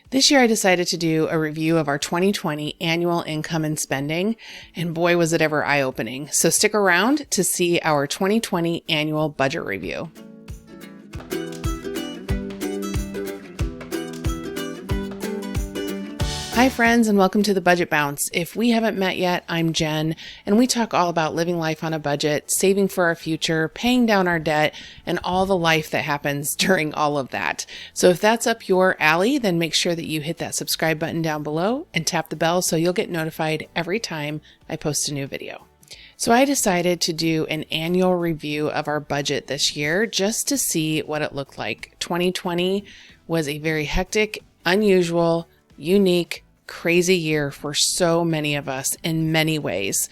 This year I decided to do a review of our 2020 annual income and spending, and boy was it ever eye-opening. So stick around to see our 2020 annual budget review. Hi friends, and welcome to the Budget Bounce. If we haven't met yet, I'm Jen, and we talk all about living life on a budget, saving for our future, paying down our debt, and all the life that happens during all of that. So if that's up your alley, then make sure that you hit that subscribe button down below and tap the bell so you'll get notified every time I post a new video. So I decided to do an annual review of our budget this year just to see what it looked like. 2020 was a very hectic, unusual, unique, crazy year for so many of us in many ways.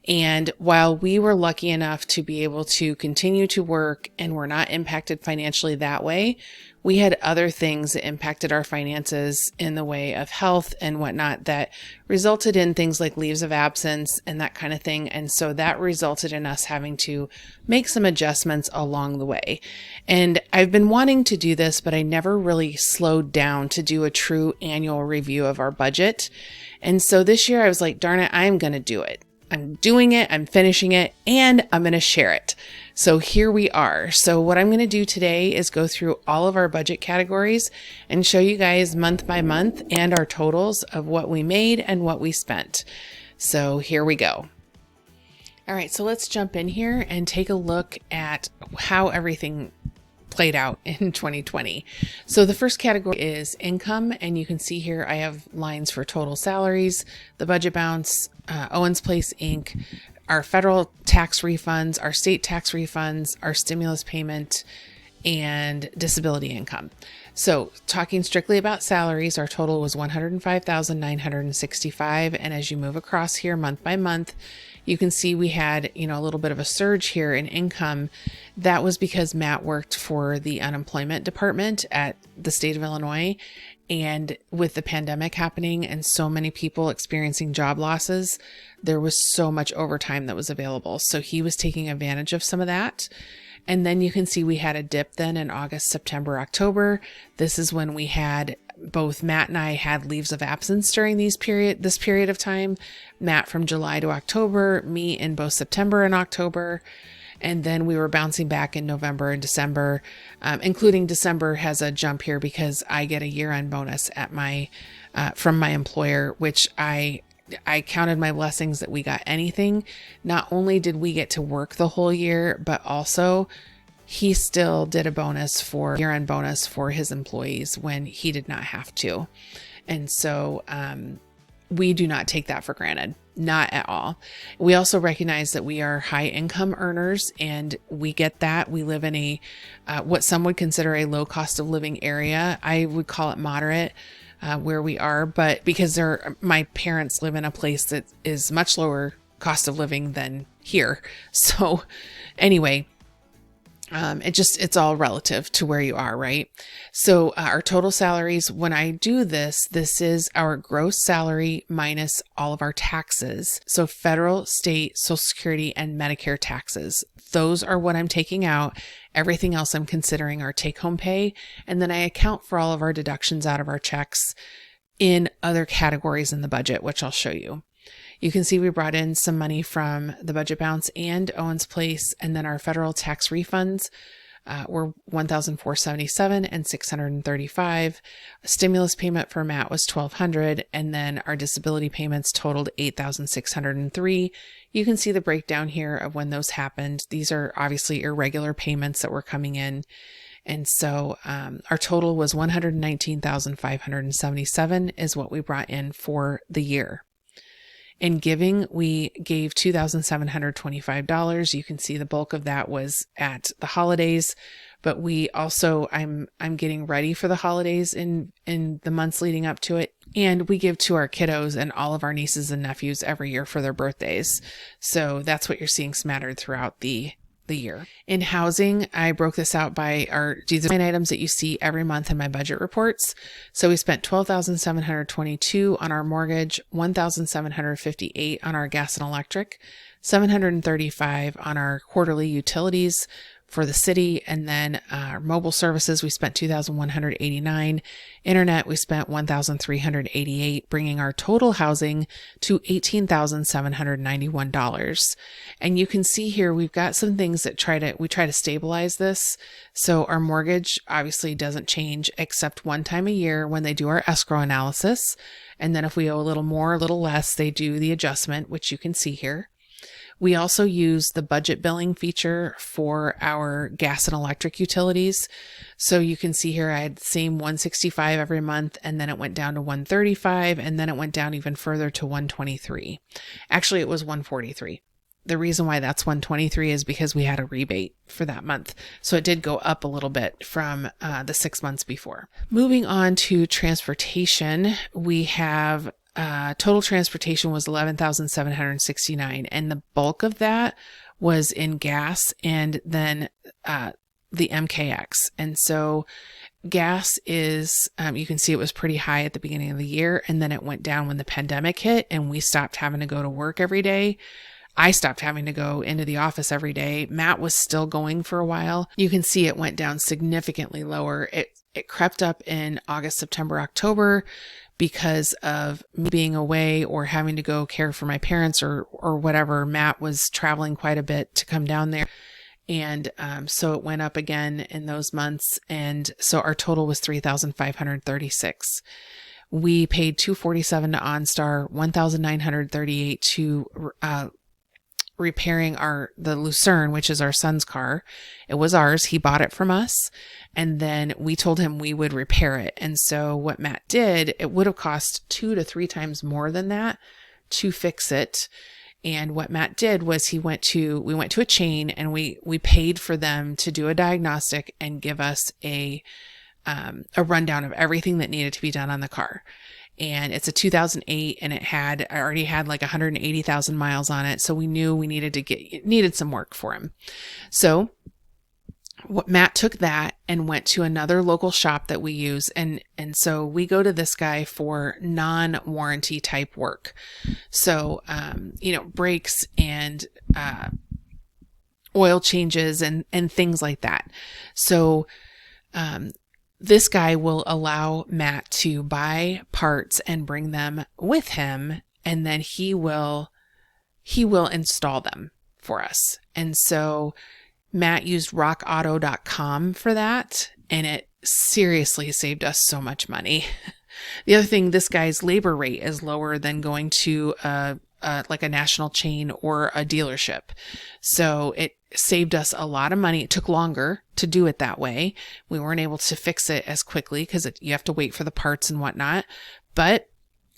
And while we were lucky enough to be able to continue to work and were not impacted financially that way, we had other things that impacted our finances in the way of health and whatnot that resulted in things like leaves of absence and that kind of thing. And so that resulted in us having to make some adjustments along the way. And I've been wanting to do this, but I never really slowed down to do a true annual review of our budget. And so this year I was like, darn it, I'm going to do it. I'm doing it, I'm finishing it, and I'm going to share it. So here we are. So what I'm going to do today is go through all of our budget categories and show you guys month by month and our totals of what we made and what we spent. So here we go. All right, so let's jump in here and take a look at how everything played out in 2020. So the first category is income, and you can see here I have lines for total salaries, the Budget Bounce, Owens Place Inc., our federal tax refunds, our state tax refunds, our stimulus payment, and disability income. So talking strictly about salaries, our total was $105,965. And as you move across here month by month, you can see we had, a little bit of a surge here in income. That was because Matt worked for the unemployment department at the state of Illinois. And with the pandemic happening and so many people experiencing job losses, there was so much overtime that was available. So he was taking advantage of some of that. And then you can see we had a dip then in August, September, October. This is when we had both Matt and I had leaves of absence during this period of time. Matt from July to October, me in both September and October. And then we were bouncing back in November and December, including December has a jump here because I get a year-end bonus at from my employer, which I counted my blessings that we got anything. Not only did we get to work the whole year, but also he still did a year-end bonus for his employees when he did not have to. And so we do not take that for granted. Not at all. We also recognize that we are high income earners, and we get that. We live in a what some would consider a low cost of living area. I would call it moderate where we are, but because my parents live in a place that is much lower cost of living than here. So anyway, it's all relative to where you are, right? So our total salaries, when I do this is our gross salary minus all of our taxes. So federal, state, Social Security, and Medicare taxes. Those are what I'm taking out. Everything else I'm considering our take-home pay. And then I account for all of our deductions out of our checks in other categories in the budget, which I'll show you. You can see we brought in some money from the Budget Bounce and Owens Place, and then our federal tax refunds were $1,477 and $635. A stimulus payment for Matt was $1,200, and then our disability payments totaled $8,603. You can see the breakdown here of when those happened. These are obviously irregular payments that were coming in. And so our total was $119,577 is what we brought in for the year. In giving, we gave $2,725. You can see the bulk of that was at the holidays, but we also, I'm getting ready for the holidays in the months leading up to it. And we give to our kiddos and all of our nieces and nephews every year for their birthdays. So that's what you're seeing smattered throughout the year. In housing, I broke this out by these line items that you see every month in my budget reports. So we spent $12,722 on our mortgage, $1,758 on our gas and electric, $735 on our quarterly utilities, for the city. And then our mobile services, we spent $2,189. Internet, we spent $1,388, bringing our total housing to $18,791. And you can see here, we've got some things that we try to stabilize this. So our mortgage obviously doesn't change except one time a year when they do our escrow analysis. And then if we owe a little more, a little less, they do the adjustment, which you can see here. We also use the budget billing feature for our gas and electric utilities. So you can see here, I had the same $165 every month, and then it went down to $135, and then it went down even further to $123. Actually, it was $143. The reason why that's $123 is because we had a rebate for that month. So it did go up a little bit from the 6 months before. Moving on to transportation, we have total transportation was $11,769, and the bulk of that was in gas and then the MKX. And so gas is, you can see it was pretty high at the beginning of the year, and then it went down when the pandemic hit and we stopped having to go to work every day. I stopped having to go into the office every day. Matt was still going for a while. You can see it went down significantly lower. It crept up in August, September, October because of me being away or having to go care for my parents or whatever. Matt was traveling quite a bit to come down there. And so it went up again in those months. And so our total was $3,536. We paid $247 to OnStar, $1,938 to repairing the Lucerne, which is our son's car. It was ours. He bought it from us. And then we told him we would repair it. And so what Matt did, it would have cost 2 to 3 times more than that to fix it. And what Matt did was we went to a chain and we paid for them to do a diagnostic and give us a rundown of everything that needed to be done on the car. And it's a 2008 and I already had like 180,000 miles on it. So we knew we needed some work for him. So Matt took that and went to another local shop that we use. And so we go to this guy for non-warranty type work. So, brakes and, oil changes and things like that. So, this guy will allow Matt to buy parts and bring them with him, and then he will install them for us. And so Matt used rockauto.com for that, and it seriously saved us so much money. The other thing, this guy's labor rate is lower than going to like a national chain or a dealership. So it saved us a lot of money. It took longer to do it that way. We weren't able to fix it as quickly because you have to wait for the parts and whatnot, but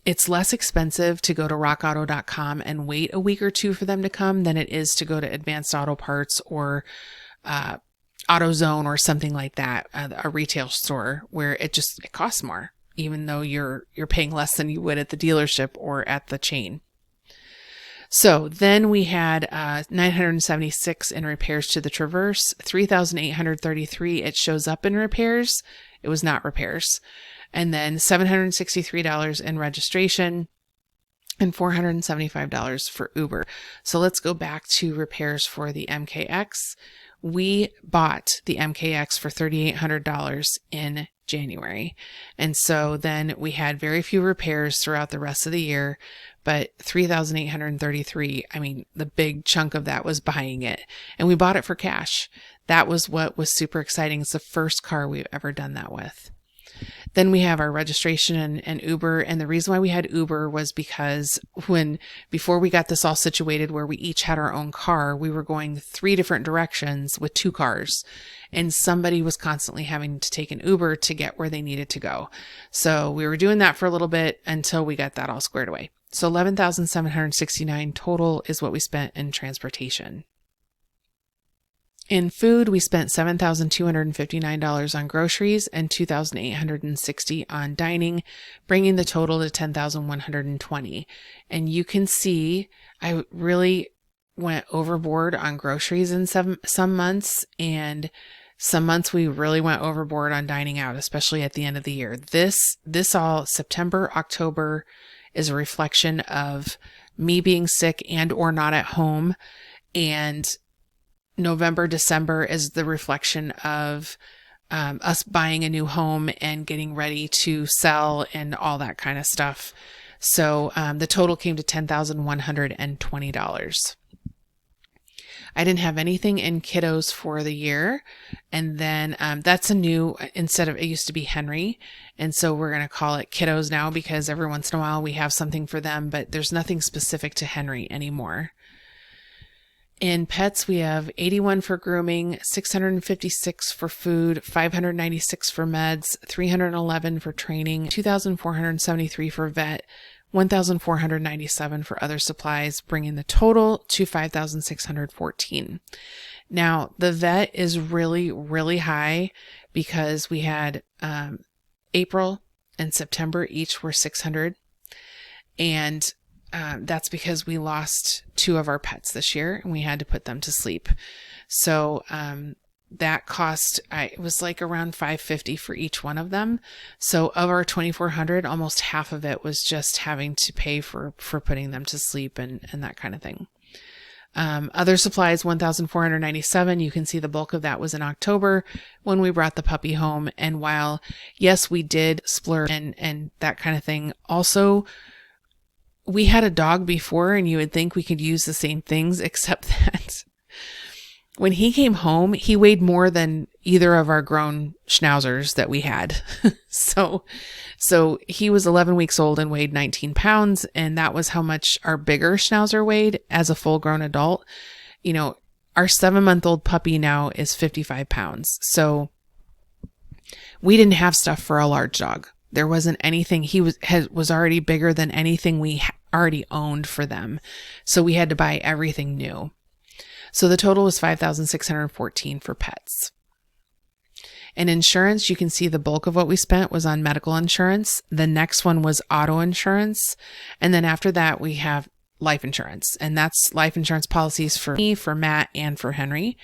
it's less expensive to go to rockauto.com and wait a week or two for them to come than it is to go to Advanced Auto Parts or AutoZone or something like that, a retail store where it costs more, even though you're paying less than you would at the dealership or at the chain. So then we had 976 in repairs to the Traverse, 3,833. It shows up in repairs. It was not repairs. And then $763 in registration and $475 for Uber. So let's go back to repairs for the MKX. We bought the MKX for $3,800 in January. And so then we had very few repairs throughout the rest of the year, but 3,833, I mean, the big chunk of that was buying it, and we bought it for cash. That was what was super exciting. It's the first car we've ever done that with. Then we have our registration and Uber. And the reason why we had Uber was because before we got this all situated where we each had our own car, we were going 3 different directions with 2 cars, and somebody was constantly having to take an Uber to get where they needed to go. So we were doing that for a little bit until we got that all squared away. So $11,769 total is what we spent in transportation. In food, we spent $7,259 on groceries and $2,860 on dining, bringing the total to $10,120. And you can see I really went overboard on groceries in some months, and some months we really went overboard on dining out, especially at the end of the year. This all September, October is a reflection of me being sick and or not at home, and November, December is the reflection of us buying a new home and getting ready to sell and all that kind of stuff. So the total came to $10,120. I didn't have anything in kiddos for the year. And then that's a new, instead of, it used to be Henry. And so we're going to call it kiddos now because every once in a while we have something for them, but there's nothing specific to Henry anymore. In pets, we have 81 for grooming, 656 for food, 596 for meds, 311 for training, 2,473 for vet, 1,497 for other supplies, bringing the total to 5,614. Now, the vet is really, really high because we had April and September each were 600. And that's because we lost 2 of our pets this year and we had to put them to sleep. So that cost, it was like around $550 for each one of them. So of our 2,400, almost half of it was just having to pay for putting them to sleep and that kind of thing. Other supplies, 1,497. You can see the bulk of that was in October when we brought the puppy home. And while, yes, we did splurge and that kind of thing, also, we had a dog before and you would think we could use the same things, except that when he came home, he weighed more than either of our grown schnauzers that we had. So he was 11 weeks old and weighed 19 pounds. And that was how much our bigger schnauzer weighed as a full grown adult. You know, our 7-month-old puppy now is 55 pounds. So we didn't have stuff for a large dog. There wasn't anything. He was already bigger than anything we already owned for them. So we had to buy everything new. So the total was 5,614 for pets. And insurance, you can see the bulk of what we spent was on medical insurance. The next one was auto insurance. And then after that, we have life insurance. And that's life insurance policies for me, for Matt, and for Henry.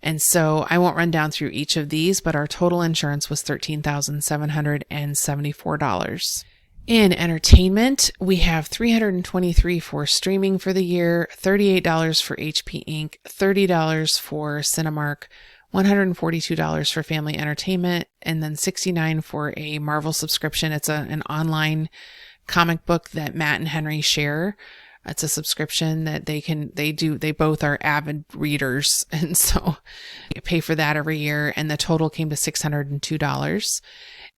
And so I won't run down through each of these, but our total insurance was $13,774. In entertainment, we have $323 for streaming for the year, $38 for HP Inc., $30 for Cinemark, $142 for family entertainment, and then $69 for a Marvel subscription. It's an online comic book that Matt and Henry share. It's a subscription that they both are avid readers. And so you pay for that every year. And the total came to $602.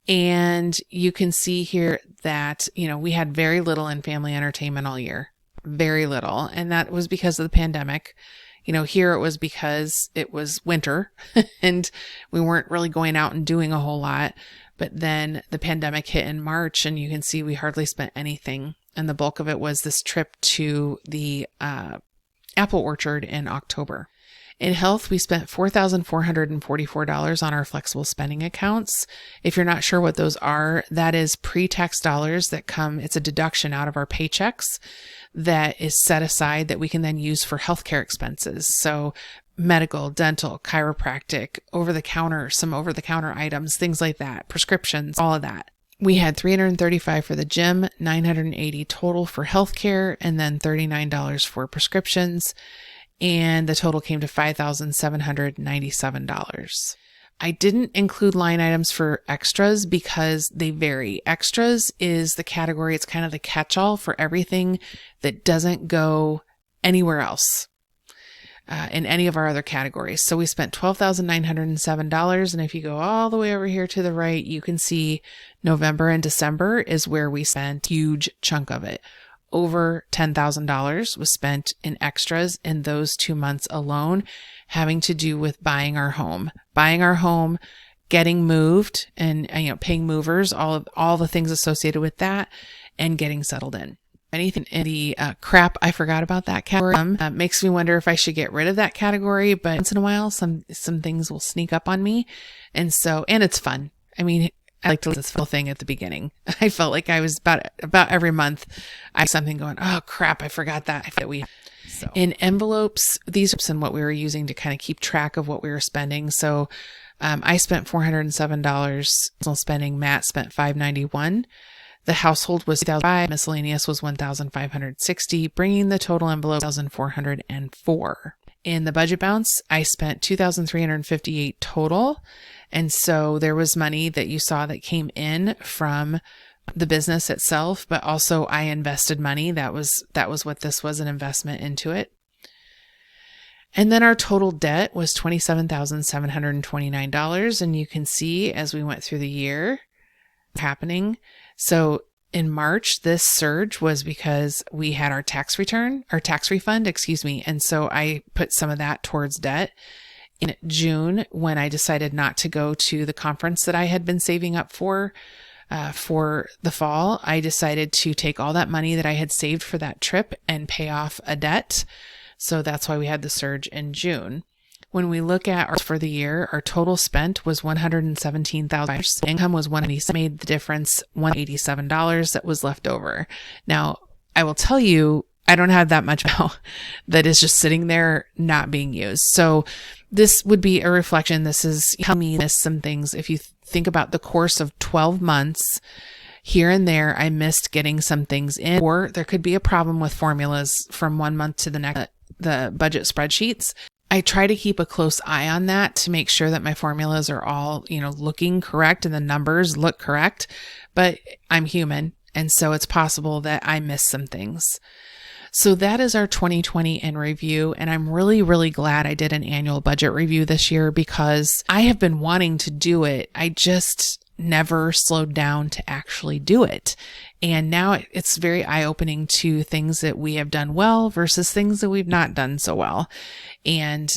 And you can see here that, we had very little in family entertainment all year, very little. And that was because of the pandemic. Here it was because it was winter and we weren't really going out and doing a whole lot. But then the pandemic hit in March and you can see we hardly spent anything. And the bulk of it was this trip to the apple orchard in October. In health, we spent $4,444 on our flexible spending accounts. If you're not sure what those are, that is pre-tax dollars that it's a deduction out of our paychecks that is set aside that we can then use for healthcare expenses. So medical, dental, chiropractic, some over-the-counter items, things like that, prescriptions, all of that. We had $335 for the gym, $980 total for healthcare, and then $39 for prescriptions. And the total came to $5,797. I didn't include line items for extras because they vary. Extras is the category, it's kind of the catch-all for everything that doesn't go anywhere else in any of our other categories. So we spent $12,907. And if you go all the way over here to the right, you can see November and December is where we spent a huge chunk of it. Over $10,000 was spent in extras in those 2 months alone, having to do with buying our home, getting moved and paying movers, all the things associated with that, and getting settled in. Anything in the crap, I forgot about that category. Makes me wonder if I should get rid of that category, but once in a while, some things will sneak up on me. And it's fun. I mean, I like to do this full thing at the beginning. I felt like I was about every month, I had something going, oh crap, I forgot that. In envelopes, these are what we were using to kind of keep track of what we were spending. So I spent $407 personal spending. Matt spent $591. The household was $2,005. Miscellaneous was $1,560, bringing the total envelope to $1,404. in the budget bounce, I spent $2,358 total. And so there was money that you saw that came in from the business itself, but also I invested money. That was what this was, an investment into it. And then our total debt was $27,729. And you can see as we went through the year happening. So in March, this surge was because we had our tax refund, And so I put some of that towards debt. In June, when I decided not to go to the conference that I had been saving up for the fall, I decided to take all that money that I had saved for that trip and pay off a debt. So that's why we had the surge in June. When we look at for the year, our total spent was $117,000. Income was $187. Made the difference $187 that was left over. Now, I will tell you, I don't have that much now that is just sitting there not being used. So this would be a reflection. This is how me miss some things. If you think about the course of 12 months, here and there, I missed getting some things in, or there could be a problem with formulas from one month to the next, the budget spreadsheets. I try to keep a close eye on that to make sure that my formulas are all, looking correct and the numbers look correct, but I'm human. And so it's possible that I miss some things. So that is our 2020 in review. And I'm really, really glad I did an annual budget review this year because I have been wanting to do it. I just never slowed down to actually do it. And now it's very eye-opening to things that we have done well versus things that we've not done so well. And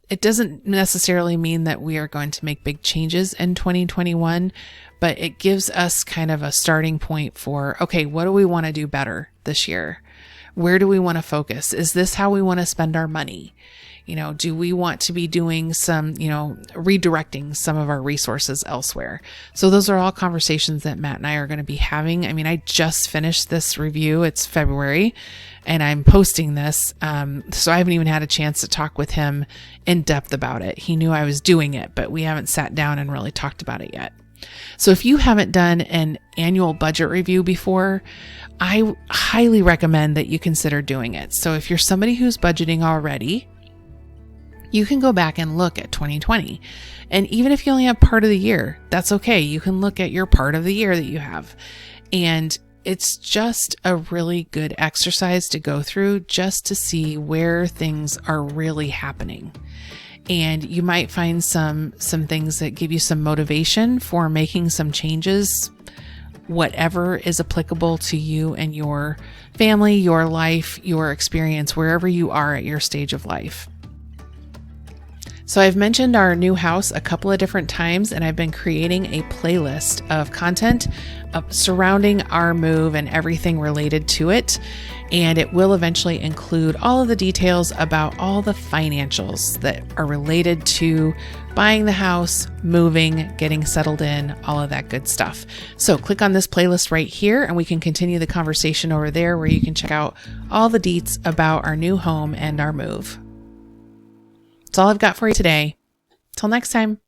it doesn't necessarily mean that we are going to make big changes in 2021, but it gives us kind of a starting point for, okay, what do we want to do better this year? Where do we want to focus? Is this how we want to spend our money? Do we want to be doing some, redirecting some of our resources elsewhere? So those are all conversations that Matt and I are going to be having. I mean, I just finished this review. It's February and I'm posting this. So I haven't even had a chance to talk with him in depth about it. He knew I was doing it, but we haven't sat down and really talked about it yet. So if you haven't done an annual budget review before, I highly recommend that you consider doing it. So if you're somebody who's budgeting already, you can go back and look at 2020. And even if you only have part of the year, that's okay. You can look at your part of the year that you have. And it's just a really good exercise to go through just to see where things are really happening. And you might find some things that give you some motivation for making some changes, whatever is applicable to you and your family, your life, your experience, wherever you are at your stage of life. So I've mentioned our new house a couple of different times, and I've been creating a playlist of content surrounding our move and everything related to it. And it will eventually include all of the details about all the financials that are related to buying the house, moving, getting settled in, all of that good stuff. So click on this playlist right here and we can continue the conversation over there where you can check out all the deets about our new home and our move. That's all I've got for you today. Till next time.